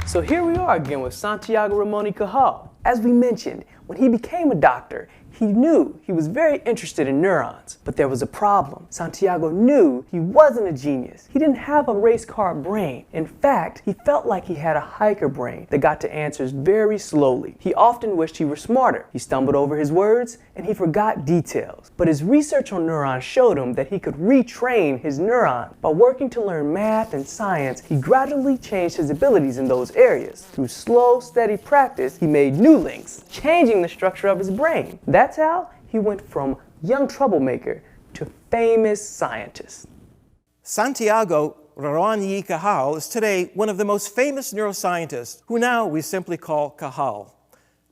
So here we are again with Santiago Ramon y Cajal. As we mentioned, when he became a doctor, he knew he was very interested in neurons, but there was a problem. Santiago knew he wasn't a genius. He didn't have a race car brain. In fact, he felt like he had a hiker brain that got to answers very slowly. He often wished he were smarter. He stumbled over his words and he forgot details. But his research on neurons showed him that he could retrain his neurons. By working to learn math and science, he gradually changed his abilities in those areas. Through slow, steady practice, he made new links, changing the structure of his brain. That's how he went from young troublemaker to famous scientist. Santiago Ramon y Cajal is today one of the most famous neuroscientists, who now we simply call Cajal.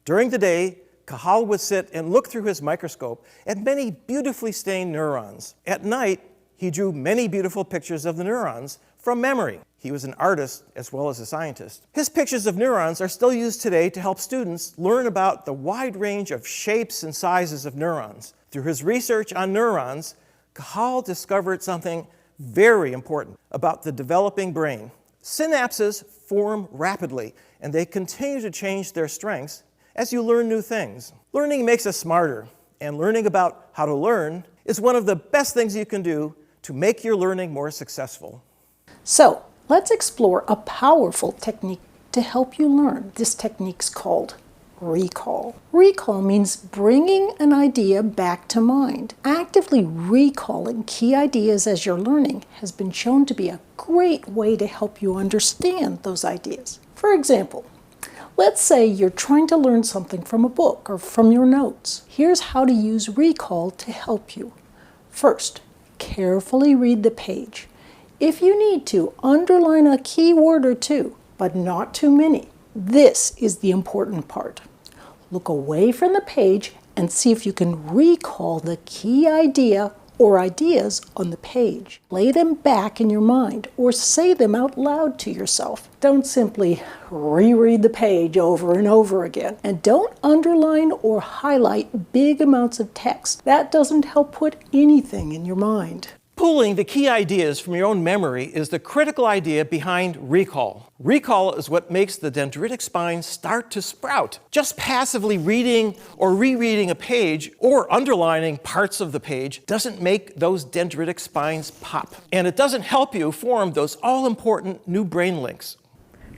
During the day, Cajal would sit and look through his microscope at many beautifully stained neurons. At night, he drew many beautiful pictures of the neurons from memory. He was an artist as well as a scientist. His pictures of neurons are still used today to help students learn about the wide range of shapes and sizes of neurons. Through his research on neurons, Cajal discovered something very important about the developing brain. Synapses form rapidly, and they continue to change their strengths as you learn new things. Learning makes us smarter, and learning about how to learn is one of the best things you can do to make your learning more successful. So, let's explore a powerful technique to help you learn. This technique's called recall. Recall means bringing an idea back to mind. Actively recalling key ideas as you're learning has been shown to be a great way to help you understand those ideas. For example, let's say you're trying to learn something from a book or from your notes. Here's how to use recall to help you. First, carefully read the page. If you need to, underline a key word or two, but not too many. This is the important part. Look away from the page and see if you can recall the key idea or ideas on the page. Lay them back in your mind or say them out loud to yourself. Don't simply reread the page over and over again. And don't underline or highlight big amounts of text. That doesn't help put anything in your mind. Pulling the key ideas from your own memory is the critical idea behind recall. Recall is what makes the dendritic spine start to sprout. Just passively reading or rereading a page or underlining parts of the page doesn't make those dendritic spines pop. And it doesn't help you form those all-important new brain links.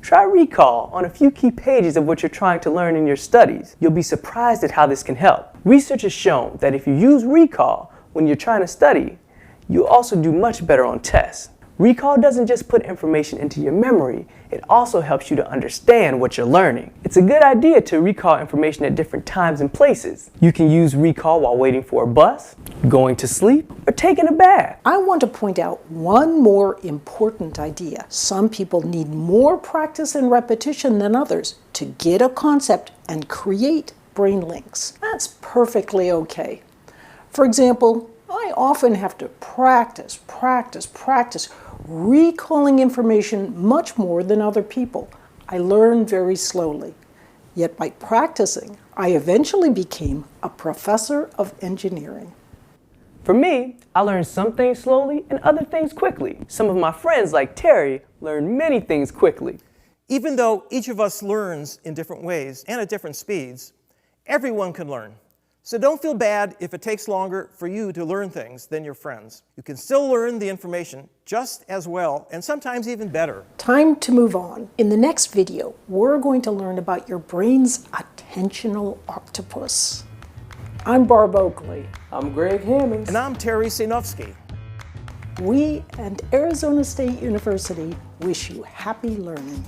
Try recall on a few key pages of what you're trying to learn in your studies. You'll be surprised at how this can help. Research has shown that if you use recall when you're trying to study, you'll also do much better on tests. Recall doesn't just put information into your memory, it also helps you to understand what you're learning. It's a good idea to recall information at different times and places. You can use recall while waiting for a bus, going to sleep, or taking a bath. I want to point out one more important idea. Some people need more practice and repetition than others to get a concept and create brain links. That's perfectly okay. For example, I often have to practice, recalling information much more than other people. I learn very slowly. Yet by practicing, I eventually became a professor of engineering. For me, I learn some things slowly and other things quickly. Some of my friends, like Terry, learn many things quickly. Even though each of us learns in different ways and at different speeds, everyone can learn. So don't feel bad if it takes longer for you to learn things than your friends. You can still learn the information just as well, and sometimes even better. Time to move on. In the next video, we're going to learn about your brain's attentional octopus. I'm Barb Oakley. I'm Greg Hammonds. And I'm Terry Sinofsky. We and Arizona State University wish you happy learning.